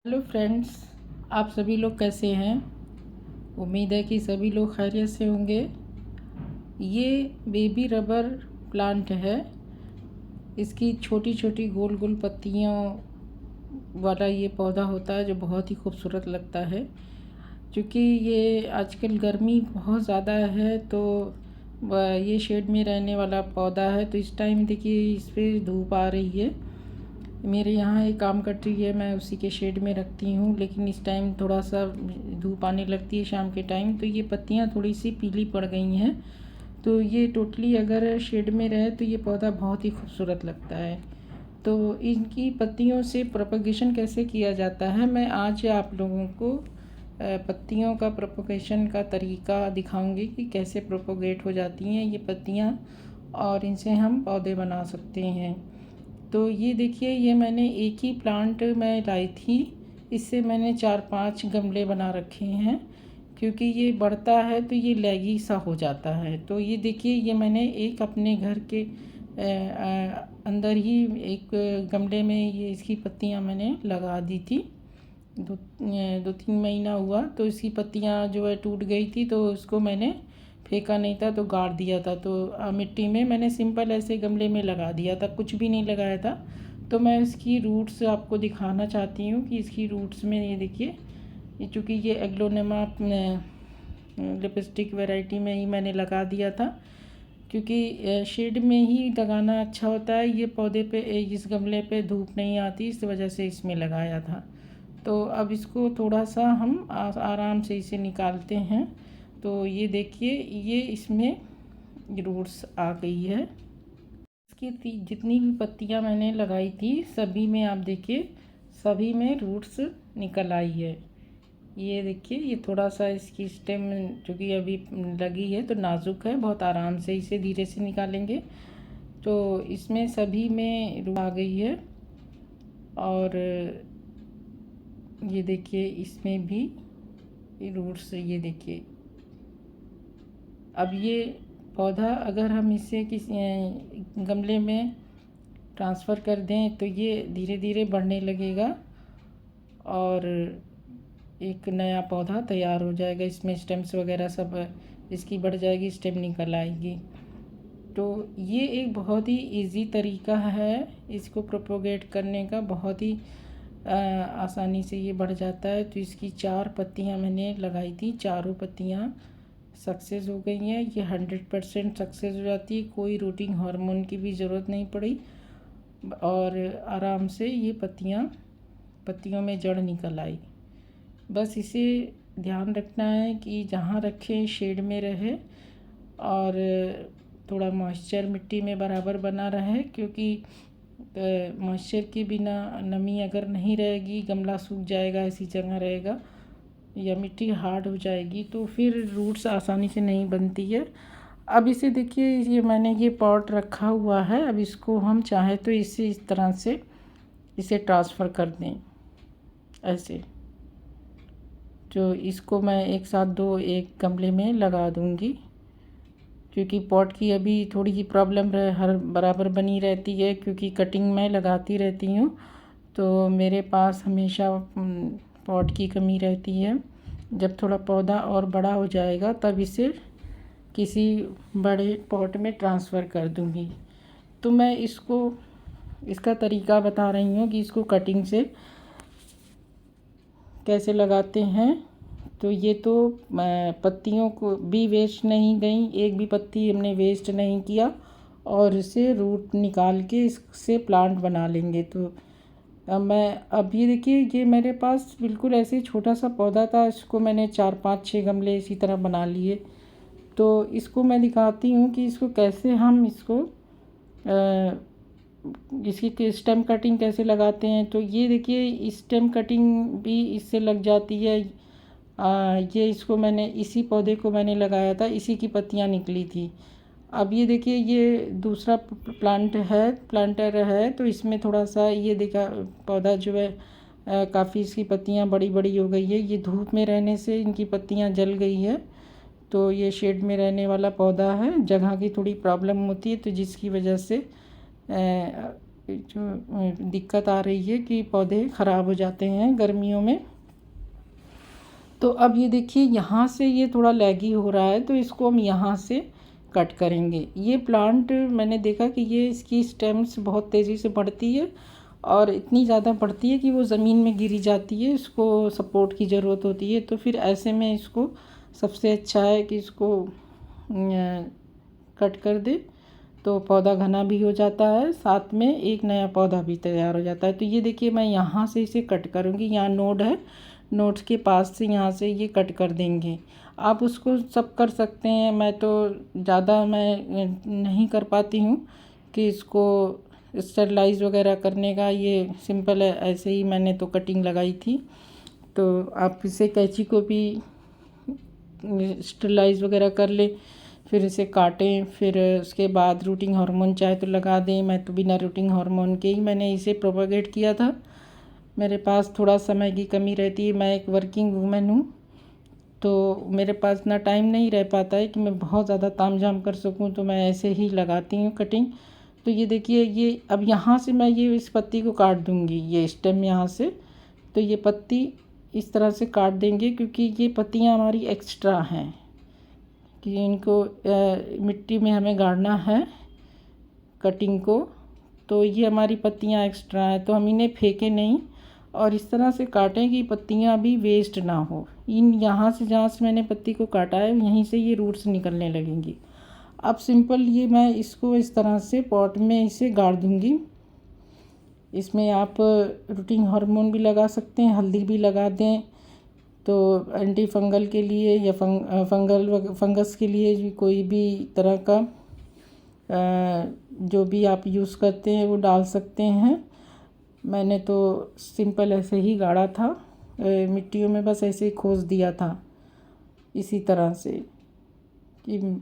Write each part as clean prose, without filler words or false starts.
Hello friends, आप सभी लोग कैसे हैं। उम्मीद है कि सभी लोग खैरियत से होंगे। ये बेबी रबर प्लांट है। इसकी छोटी छोटी गोल गोल पत्तियों वाला ये पौधा होता है जो बहुत ही खूबसूरत लगता है। क्योंकि ये आजकल गर्मी बहुत ज़्यादा है तो ये शेड में रहने वाला पौधा है। तो इस टाइम देखिए इस पर धूप आ रही है। मेरे यहाँ एक काम करती है, मैं उसी के शेड में रखती हूँ, लेकिन इस टाइम थोड़ा सा धूप आने लगती है शाम के टाइम, तो ये पत्तियाँ थोड़ी सी पीली पड़ गई हैं। तो ये टोटली अगर शेड में रहे तो ये पौधा बहुत ही खूबसूरत लगता है। तो इनकी पत्तियों से प्रोपगेशन कैसे किया जाता है, मैं आज आप लोगों को पत्तियों का प्रोपगेशन का तरीका दिखाऊंगी कि कैसे प्रोपगेट हो जाती हैं ये पत्तियाँ और इनसे हम पौधे बना सकते हैं। तो ये देखिए, ये मैंने एक ही प्लांट मैं लाई थी। इससे मैंने 4-5 गमले बना रखे हैं। क्योंकि ये बढ़ता है तो ये लैगी सा हो जाता है। तो ये देखिए, ये मैंने एक अपने घर के अंदर ही एक गमले में ये इसकी पत्तियां मैंने लगा दी थी। 2-3 महीना हुआ तो इसकी पत्तियां जो है टूट गई थी, तो उसको मैंने फेंका नहीं था, तो गाड़ दिया था। तो मिट्टी में मैंने सिंपल ऐसे गमले में लगा दिया था, कुछ भी नहीं लगाया था। तो मैं इसकी रूट्स आपको दिखाना चाहती हूँ कि इसकी रूट्स में ये देखिए, ये चूँकि ये एग्लोनेमा लिपस्टिक वैरायटी में ही मैंने लगा दिया था। क्योंकि शेड में ही लगाना अच्छा होता है। ये पौधे पे इस गमले पे धूप नहीं आती, इस वजह से इसमें लगाया था। तो अब इसको थोड़ा सा हम आराम से इसे निकालते हैं। तो ये देखिए, ये इसमें रूट्स आ गई है। इसकी जितनी भी पत्तियां मैंने लगाई थी सभी में आप देखिए, सभी में रूट्स निकल आई है। ये देखिए, ये थोड़ा सा इसकी स्टेम जो कि अभी लगी है तो नाजुक है, बहुत आराम से इसे धीरे से निकालेंगे। तो इसमें सभी में रूट आ गई है। और ये देखिए, इसमें भी रूट्स, ये देखिए। अब ये पौधा अगर हम इसे किसी गमले में ट्रांसफ़र कर दें तो ये धीरे धीरे बढ़ने लगेगा और एक नया पौधा तैयार हो जाएगा। इसमें स्टेम्स वगैरह सब इसकी बढ़ जाएगी, स्टेम निकल आएगी। तो ये एक बहुत ही इजी तरीका है इसको प्रोपोगेट करने का, बहुत ही आसानी से ये बढ़ जाता है। तो इसकी 4 पत्तियां मैंने लगाई थी, चारों पत्तियां सक्सेस हो गई हैं। ये 100% सक्सेस हो जाती है, कोई रूटिंग हार्मोन की भी ज़रूरत नहीं पड़ी और आराम से ये पत्तियों में जड़ निकल आई। बस इसे ध्यान रखना है कि जहाँ रखें शेड में रहे और थोड़ा मॉइस्चर मिट्टी में बराबर बना रहे। क्योंकि मॉइस्चर के बिना नमी अगर नहीं रहेगी, गमला सूख जाएगा, ऐसी जगह रहेगा या मिट्टी हार्ड हो जाएगी तो फिर रूट्स आसानी से नहीं बनती है। अब इसे देखिए, ये मैंने ये पॉट रखा हुआ है। अब इसको हम चाहे तो इसे इस तरह से इसे ट्रांसफ़र कर दें ऐसे। तो इसको मैं एक साथ एक गमले में लगा दूंगी। क्योंकि पॉट की अभी थोड़ी ही प्रॉब्लम हर बराबर बनी रहती है, क्योंकि कटिंग मैं लगाती रहती हूँ तो मेरे पास हमेशा पॉट की कमी रहती है। जब थोड़ा पौधा और बड़ा हो जाएगा तब इसे किसी बड़े पॉट में ट्रांसफ़र कर दूँगी। तो मैं इसका तरीका बता रही हूँ कि इसको कटिंग से कैसे लगाते हैं। तो ये तो पत्तियों को भी वेस्ट नहीं गई, एक भी पत्ती हमने वेस्ट नहीं किया और इसे रूट निकाल के इससे प्लांट बना लेंगे। तो अब ये देखिए, ये मेरे पास बिल्कुल ऐसे छोटा सा पौधा था, इसको मैंने 4-5-6 गमले इसी तरह बना लिए। तो इसको मैं दिखाती हूँ कि इसको कैसे हम इसकी स्टेम कटिंग कैसे लगाते हैं। तो ये देखिए, स्टेम कटिंग भी इससे लग जाती है। ये इसको मैंने इसी पौधे को मैंने लगाया था, इसी की पत्तियां निकली थी। अब ये देखिए, ये दूसरा प्लांटर है तो इसमें थोड़ा सा ये देखा पौधा जो है काफ़ी इसकी पत्तियां बड़ी बड़ी हो गई है। ये धूप में रहने से इनकी पत्तियां जल गई है। तो ये शेड में रहने वाला पौधा है, जगह की थोड़ी प्रॉब्लम होती है तो जिसकी वजह से जो दिक्कत आ रही है कि पौधे ख़राब हो जाते हैं गर्मियों में। तो अब ये देखिए यहाँ से ये थोड़ा लैगी हो रहा है, तो इसको हम यहाँ से कट करेंगे। ये प्लांट मैंने देखा कि ये इसकी स्टेम्स बहुत तेज़ी से बढ़ती है और इतनी ज़्यादा बढ़ती है कि वो ज़मीन में गिरी जाती है, इसको सपोर्ट की ज़रूरत होती है। तो फिर ऐसे में इसको सबसे अच्छा है कि इसको कट कर दे, तो पौधा घना भी हो जाता है, साथ में एक नया पौधा भी तैयार हो जाता है। तो ये देखिए मैं यहाँ से इसे कट करूँगी। यहाँ नोड है, नोड्स के पास से यहाँ से ये कट कर देंगे। आप उसको सब कर सकते हैं, मैं तो ज़्यादा मैं नहीं कर पाती हूँ कि इसको स्टरलाइज वगैरह करने का। ये सिंपल है, ऐसे ही मैंने तो कटिंग लगाई थी। तो आप इसे कैंची को भी स्टरलाइज वगैरह कर ले, फिर इसे काटें, फिर उसके बाद रूटिंग हार्मोन चाहे तो लगा दें। मैं तो बिना रूटिंग हार्मोन के ही मैंने इसे प्रोपेगेट किया था। मेरे पास थोड़ा समय की कमी रहती है, मैं एक वर्किंग वूमेन हूँ, तो मेरे पास इतना टाइम नहीं रह पाता है कि मैं बहुत ज़्यादा तामझाम कर सकूँ, तो मैं ऐसे ही लगाती हूँ कटिंग। तो ये देखिए, ये अब यहाँ से मैं ये इस पत्ती को काट दूँगी, ये स्टेम यहाँ से। तो ये पत्ती इस तरह से काट देंगे क्योंकि ये पत्तियाँ हमारी एक्स्ट्रा हैं कि इनको मिट्टी में हमें गाड़ना है कटिंग को। तो ये हमारी पत्तियाँ एक्स्ट्रा हैं, तो हम इन्हें फेंकें नहीं और इस तरह से काटें कि पत्तियाँ भी वेस्ट ना हो। इन यहाँ से जहाँ से मैंने पत्ती को काटा है यहीं से ये रूट्स निकलने लगेंगी। अब सिंपल ये मैं इसको इस तरह से पॉट में इसे गाड़ दूँगी। इसमें आप रूटिंग हार्मोन भी लगा सकते हैं, हल्दी भी लगा दें, तो एंटी फंगल के लिए या फंगस के लिए भी कोई भी तरह का जो भी आप यूज़ करते हैं वो डाल सकते हैं। मैंने तो सिंपल ऐसे ही गाड़ा था मिट्टियों में, बस ऐसे ही खोस दिया था इसी तरह से कि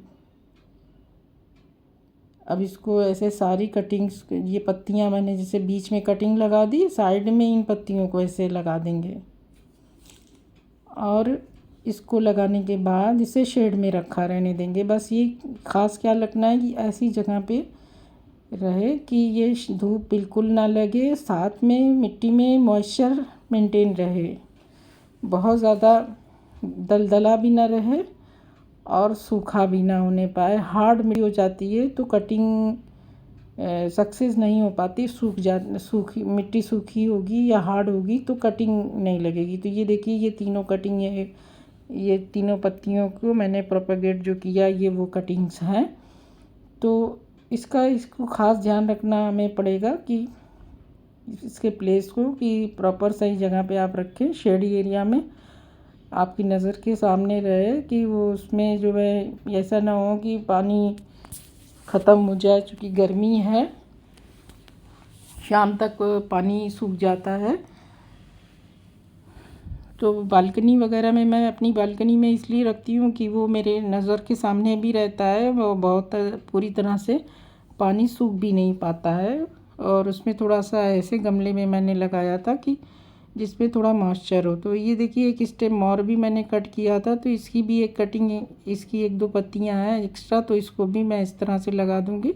अब इसको ऐसे सारी कटिंग्स, ये पत्तियां मैंने जैसे बीच में कटिंग लगा दी, साइड में इन पत्तियों को ऐसे लगा देंगे और इसको लगाने के बाद इसे शेड में रखा रहने देंगे। बस ये ख़ास ख्याल रखना है कि ऐसी जगह पे रहे कि ये धूप बिल्कुल ना लगे, साथ में मिट्टी में मॉइस्चर मेंटेन रहे, बहुत ज़्यादा दलदला भी ना रहे और सूखा भी ना होने पाए। हार्ड मिट्टी हो जाती है तो कटिंग सक्सेस नहीं हो पाती, सूखी मिट्टी सूखी होगी या हार्ड होगी तो कटिंग नहीं लगेगी। तो ये देखिए, ये तीनों कटिंग, ये तीनों पत्तियों को मैंने प्रोपेगेट जो किया ये वो कटिंग्स हैं। तो इसको ख़ास ध्यान रखना हमें पड़ेगा कि इसके प्लेस को कि प्रॉपर सही जगह पे आप रखें, शेडी एरिया में आपकी नज़र के सामने रहे कि वो उसमें जो है ऐसा ना हो कि पानी ख़त्म हो जाए, क्योंकि गर्मी है, शाम तक पानी सूख जाता है। तो बालकनी वगैरह में, मैं अपनी बालकनी में इसलिए रखती हूँ कि वो मेरे नज़र के सामने भी रहता है, वो बहुत पूरी तरह से पानी सूख भी नहीं पाता है। और उसमें थोड़ा सा ऐसे गमले में मैंने लगाया था कि जिसमें थोड़ा मॉइस्चर हो। तो ये देखिए, एक स्टेम और भी मैंने कट किया था, तो इसकी भी एक कटिंग, इसकी एक दो पत्तियां हैं एक्स्ट्रा, तो इसको भी मैं इस तरह से लगा दूंगी।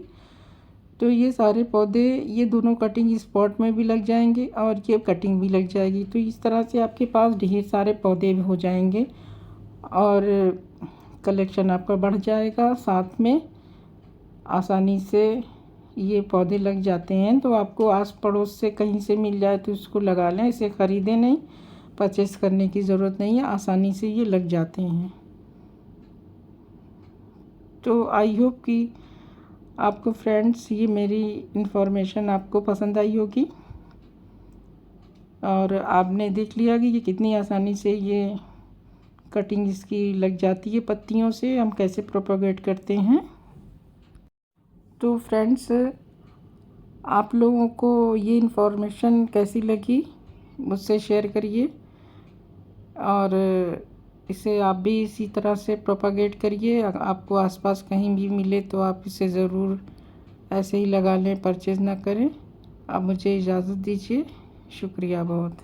तो ये सारे पौधे, ये दोनों कटिंग इस पॉट में भी लग जाएंगे और ये कटिंग भी लग जाएगी। तो इस तरह से आपके पास ढेर सारे पौधे भी हो जाएंगे और कलेक्शन आपका बढ़ जाएगा। साथ में आसानी से ये पौधे लग जाते हैं, तो आपको आस पड़ोस से कहीं से मिल जाए तो इसको लगा लें, इसे ख़रीदें नहीं, परचेस करने की ज़रूरत नहीं है, आसानी से ये लग जाते हैं। तो आई होप कि आपको फ्रेंड्स ये मेरी इन्फॉर्मेशन आपको पसंद आई होगी और आपने देख लिया कि ये कितनी आसानी से ये कटिंग इसकी लग जाती है पत्तियों से, हम कैसे प्रोपेगेट करते हैं। तो फ्रेंड्स, आप लोगों को ये इन्फॉर्मेशन कैसी लगी मुझसे शेयर करिए और इसे आप भी इसी तरह से प्रोपेगेट करिए। आपको आसपास कहीं भी मिले तो आप इसे ज़रूर ऐसे ही लगा लें, परचेज़ ना करें। आप मुझे इजाज़त दीजिए, शुक्रिया बहुत।